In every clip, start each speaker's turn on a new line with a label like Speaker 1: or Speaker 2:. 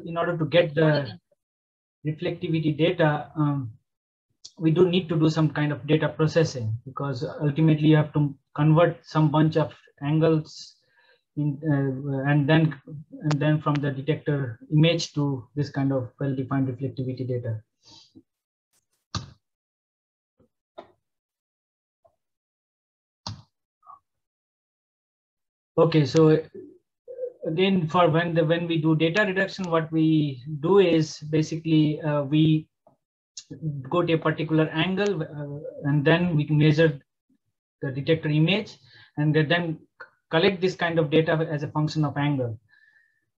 Speaker 1: in order to get the reflectivity data, we do need to do some kind of data processing, because ultimately you have to convert some bunch of angles in, and then from the detector image to this kind of well-defined reflectivity data. Okay, so again, for when we do data reduction, what we do is basically we go to a particular angle and then we can measure the detector image and then collect this kind of data as a function of angle.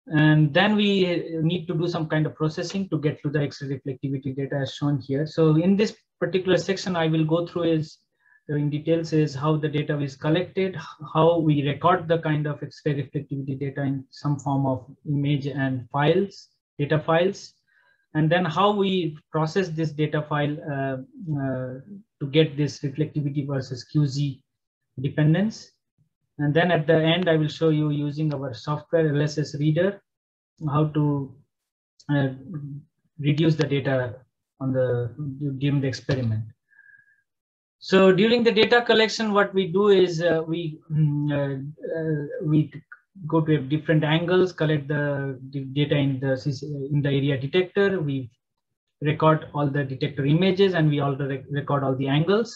Speaker 1: And then we need to do some kind of processing to get to the X-ray reflectivity data as shown here. So in this particular section, I will go through in details is how the data is collected, how we record the kind of X-ray reflectivity data in some form of image and files, data files, and then how we process this data file to get this reflectivity versus QZ dependence. And then at the end, I will show you using our software LSS reader how to reduce the data on during the experiment. So during the data collection, what we do is we go to different angles, collect the data in the area detector. We record all the detector images, and we also record all the angles.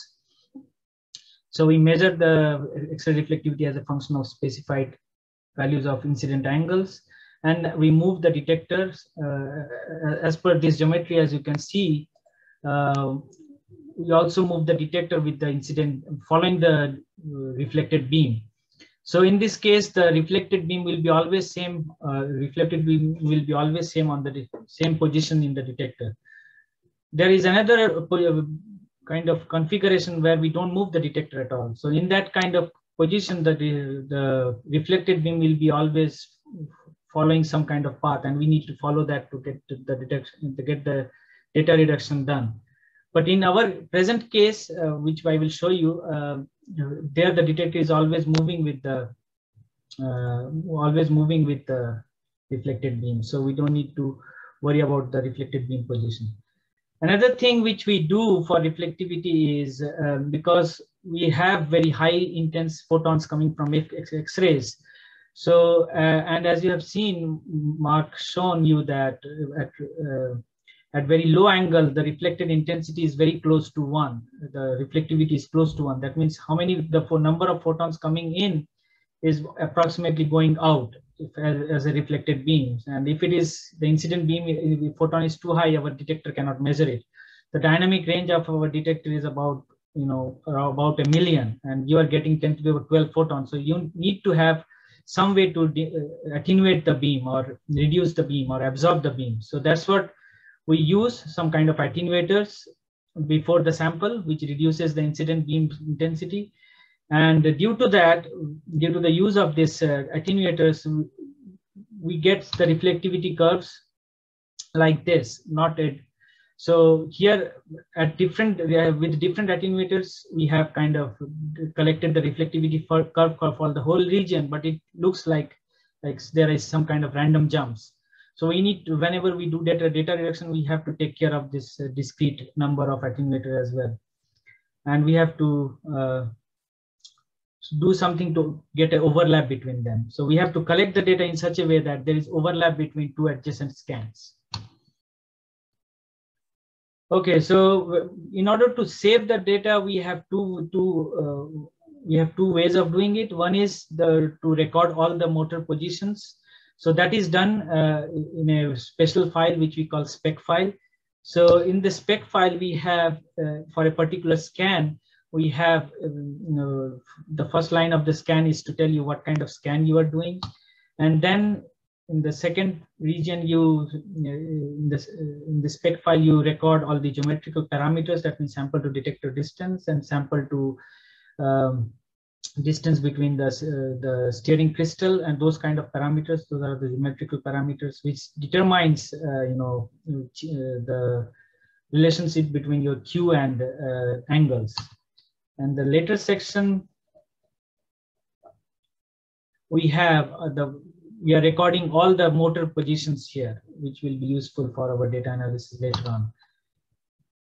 Speaker 1: So we measure the X-ray reflectivity as a function of specified values of incident angles, and we move the detectors as per this geometry. As you can see, we also move the detector with the incident following the reflected beam. So in this case, the reflected beam will be always same. Reflected beam will be always same on the same position in the detector. There is another kind of configuration where we don't move the detector at all. So in that kind of position, the reflected beam will be always following some kind of path, and we need to follow that to get the detection, to get the data reduction done. But in our present case, which I will show you, there the detector is always moving with the reflected beam. So we don't need to worry about the reflected beam position. Another thing which we do for reflectivity is because we have very high intense photons coming from X-rays. So, and as you have seen, Mark shown you that at very low angle, the reflected intensity is very close to 1. The reflectivity is close to 1. That means how many, the number of photons coming in is approximately going out as a reflected beam. And if it is the incident beam, if the photon is too high, our detector cannot measure it. The dynamic range of our detector is about, about 1 million, and you are getting 10 to the 12 photons. So you need to have some way to attenuate the beam or reduce the beam or absorb the beam. So that's what we use, some kind of attenuators before the sample, which reduces the incident beam intensity. And due to that, due to the use of this attenuators, we get the reflectivity curves like this, not it. So here at with different attenuators, we have kind of collected the reflectivity curve for the whole region, but it looks like there is some kind of random jumps. So we need to, whenever we do data reduction, we have to take care of this discrete number of attenuators as well. And we have to do something to get an overlap between them. So we have to collect the data in such a way that there is overlap between two adjacent scans. Okay, so in order to save the data, we have two ways of doing it. One is to record all the motor positions. So that is done in a special file which we call spec file. So in the spec file, we have for a particular scan, we have the first line of the scan is to tell you what kind of scan you are doing, and then in the second region, in the spec file, you record all the geometrical parameters, that means sample to detector distance and sample to distance between the steering crystal, and those kind of parameters. Those are the geometrical parameters which determines the relationship between your Q and angles. And the later section, we have we are recording all the motor positions here, which will be useful for our data analysis later on.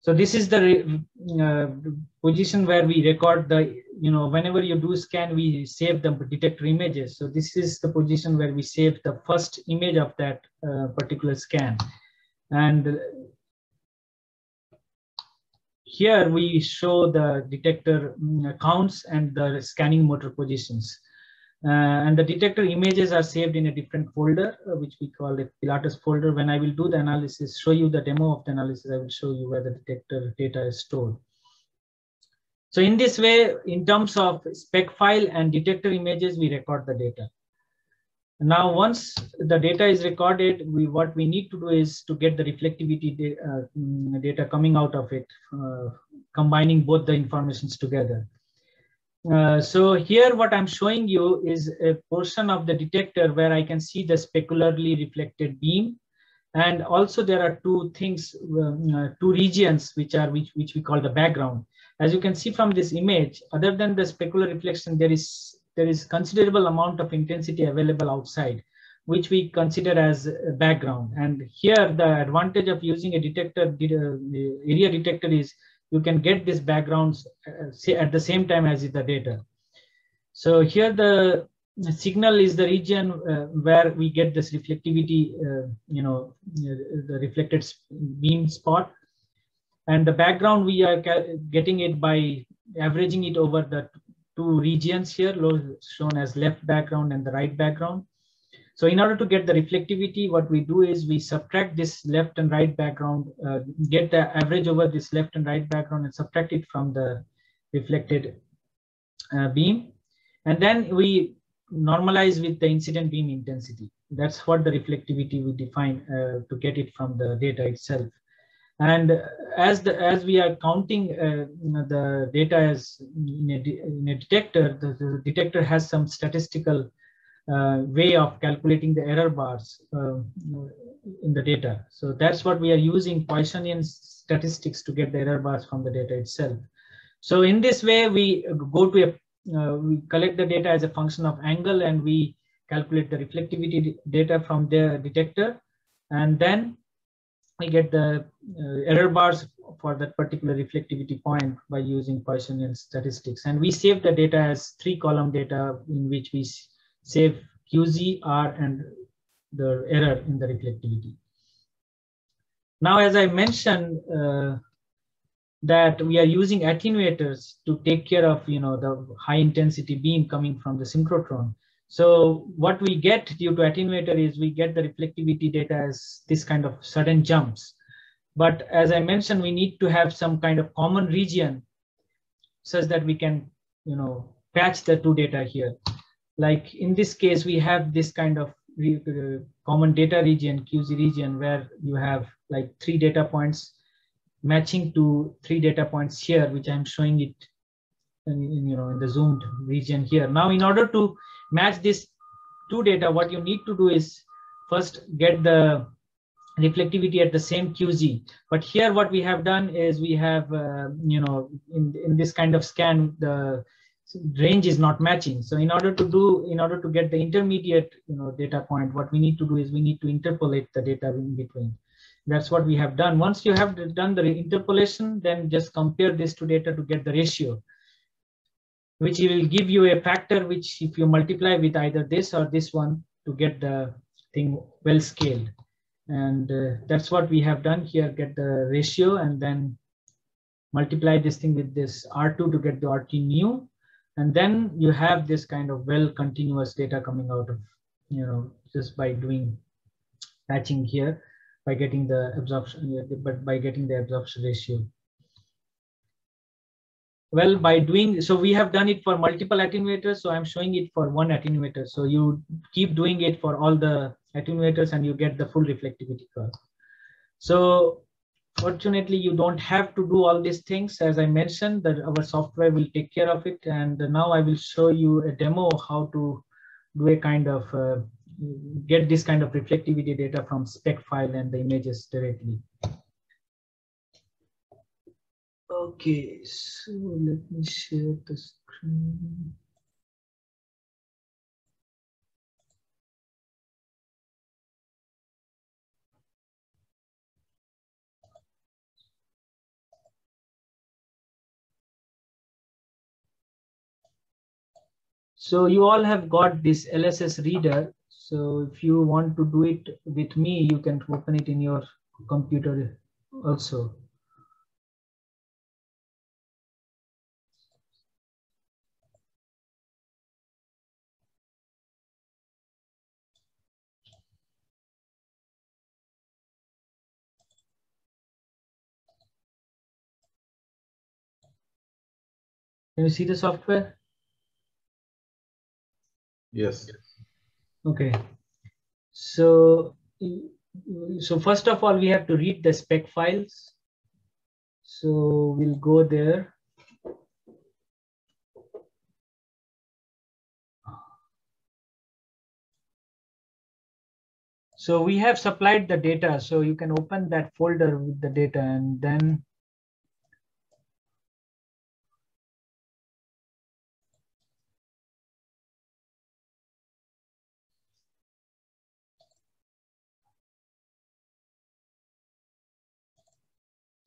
Speaker 1: So this is the position where we record the, whenever you do scan, we save the detector images. So this is the position where we save the first image of that particular scan. And here we show the detector counts and the scanning motor positions. And the detector images are saved in a different folder, which we call a Pilatus folder. When I will do the analysis, show you the demo of the analysis, I will show you where the detector data is stored. So in this way, in terms of spec file and detector images, we record the data. Now, once the data is recorded, what we need to do is to get the reflectivity data coming out of it, combining both the informations together. So here what I'm showing you is a portion of the detector where I can see the specularly reflected beam. And also there are two things, two regions which we call the background. As you can see from this image, other than the specular reflection, there is considerable amount of intensity available outside, which we consider as a background. And here the advantage of using a detector, area detector, is you can get these backgrounds at the same time as the data. So here the signal is the region where we get this reflectivity, the reflected beam spot. And the background, we are getting it by averaging it over the two regions here, shown as left background and the right background. So in order to get the reflectivity, what we do is we subtract this left and right background, get the average over this left and right background and subtract it from the reflected beam. And then we normalize with the incident beam intensity. That's what the reflectivity we define to get it from the data itself. And as we are counting the data as in a detector, the detector has some statistical way of calculating the error bars in the data. So that's what we are using, Poissonian statistics, to get the error bars from the data itself. So in this way, we go to we collect the data as a function of angle, and we calculate the reflectivity data from the detector, and then we get the error bars for that particular reflectivity point by using Poissonian statistics. And we save the data as 3-column data, in which we save QZ, R, and the error in the reflectivity. Now, as I mentioned, that we are using attenuators to take care of the high intensity beam coming from the synchrotron. So what we get due to attenuator is we get the reflectivity data as this kind of sudden jumps. But as I mentioned, we need to have some kind of common region such that we can patch the two data here. Like in this case, we have this kind of common data region, QZ region, where you have like 3 data points matching to 3 data points here, which I'm showing it in the zoomed region here. Now, in order to match this two data, what you need to do is first get the reflectivity at the same QZ. But here what we have done is we have, in this kind of scan, the range is not matching. So in order to get the intermediate data point, what we need to do is we need to interpolate the data in between. That's what we have done. Once you have done the interpolation, then just compare these two data to get the ratio, which will give you a factor, which if you multiply with either this or this one to get the thing well scaled. And that's what we have done here, get the ratio and then multiply this thing with this R2 to get the RT nu. And then you have this kind of well continuous data coming out of, just by doing patching here, by getting the absorption, but by getting the absorption ratio. Well, by doing, so we have done it for multiple attenuators. So I'm showing it for one attenuator. So you keep doing it for all the attenuators and you get the full reflectivity curve. So fortunately, you don't have to do all these things. As I mentioned, that our software will take care of it. And now I will show you a demo of how to do a kind of get this kind of reflectivity data from spec file and the images directly. Okay, so let me share the screen. So you all have got this LSS reader. So if you want to do it with me, you can open it in your computer also. Can you see the software?
Speaker 2: Yes.
Speaker 1: Okay. So first of all, we have to read the spec files. So we'll go there. So we have supplied the data. So you can open that folder with the data, and then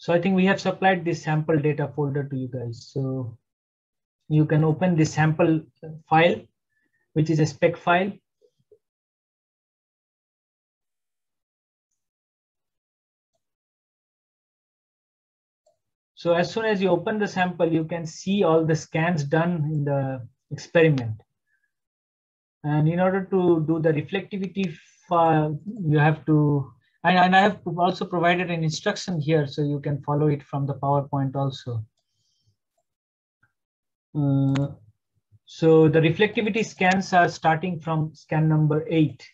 Speaker 1: so I think we have supplied this sample data folder to you guys. So you can open this sample file, which is a spec file. So as soon as you open the sample, you can see all the scans done in the experiment. And in order to do the reflectivity, you have to, and I have also provided an instruction here, so you can follow it from the PowerPoint also. So the reflectivity scans are starting from scan number 8.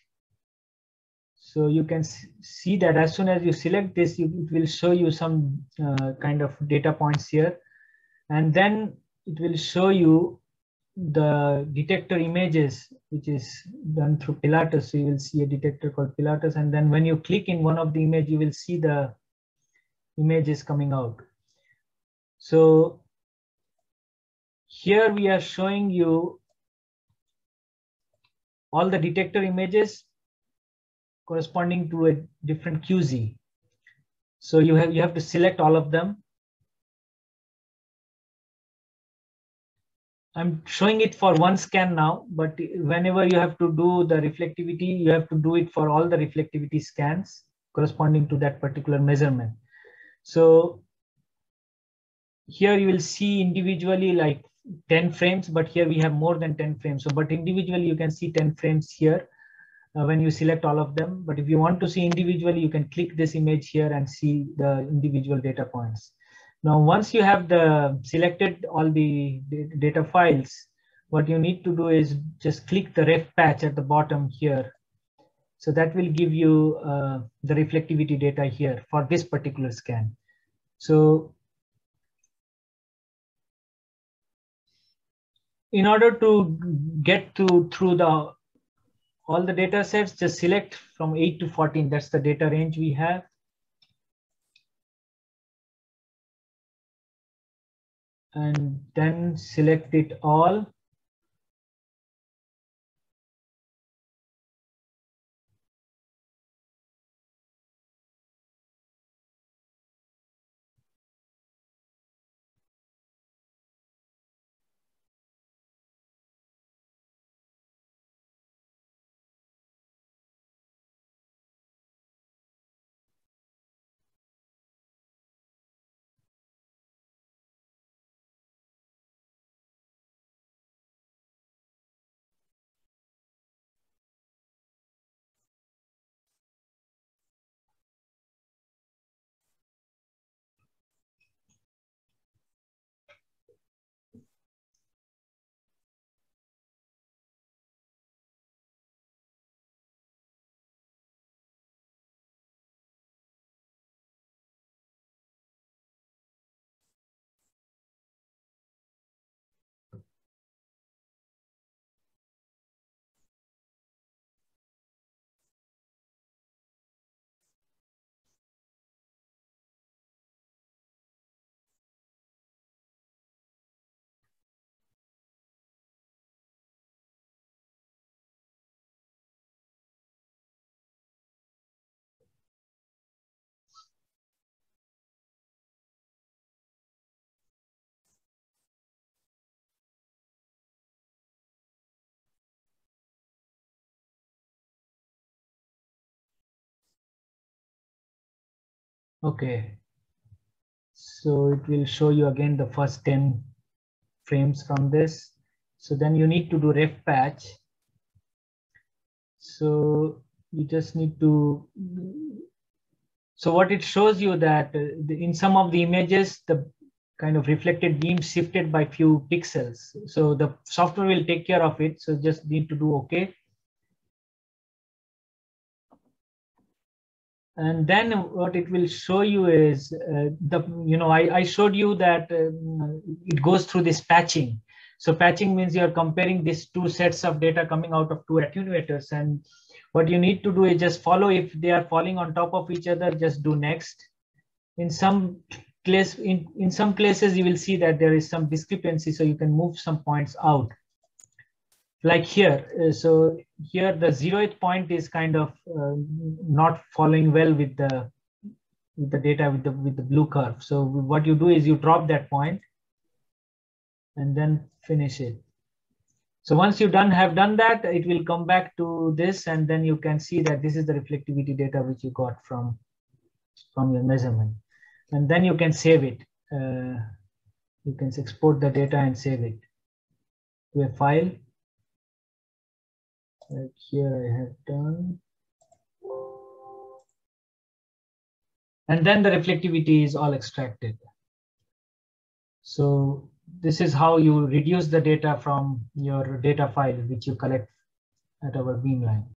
Speaker 1: So you can see that as soon as you select this, it will show you some kind of data points here. And then it will show you the detector images, which is done through Pilatus. So you will see a detector called Pilatus. And then when you click in one of the image, you will see the images coming out. So here we are showing you all the detector images corresponding to a different QZ. So you have to select all of them. I'm showing it for one scan now, but whenever you have to do the reflectivity, you have to do it for all the reflectivity scans corresponding to that particular measurement. So here you will see individually like 10 frames, but here we have more than 10 frames. So, but individually you can see 10 frames here when you select all of them. But if you want to see individually, you can click this image here and see the individual data points. Now, once you have selected all the data files, what you need to do is just click the ref patch at the bottom here. So that will give you the reflectivity data here for this particular scan. So in order to get through all the data sets, just select from 8 to 14. That's the data range we have. And then select it all. Okay. So it will show you again the first 10 frames from this. So then you need to do ref patch. So you just need to, so what it shows you that in some of the images, the kind of reflected beam shifted by few pixels. So the software will take care of it. So just need to do okay. And then what it will show you is I showed you that it goes through this patching. So patching means you're comparing these two sets of data coming out of two attenuators, and what you need to do is just follow. If they are falling on top of each other, just do next. In some places you will see that there is some discrepancy, so you can move some points out. Like here, so here the 0th point is kind of not following well with the data with the blue curve. So what you do is you drop that point and then finish it. So once you have done that, it will come back to this, and then you can see that this is the reflectivity data which you got from your measurement, and then you can save it. You can export the data and save it to a file. Like here I have done. And then the reflectivity is all extracted. So this is how you reduce the data from your data file, which you collect at our Beamline.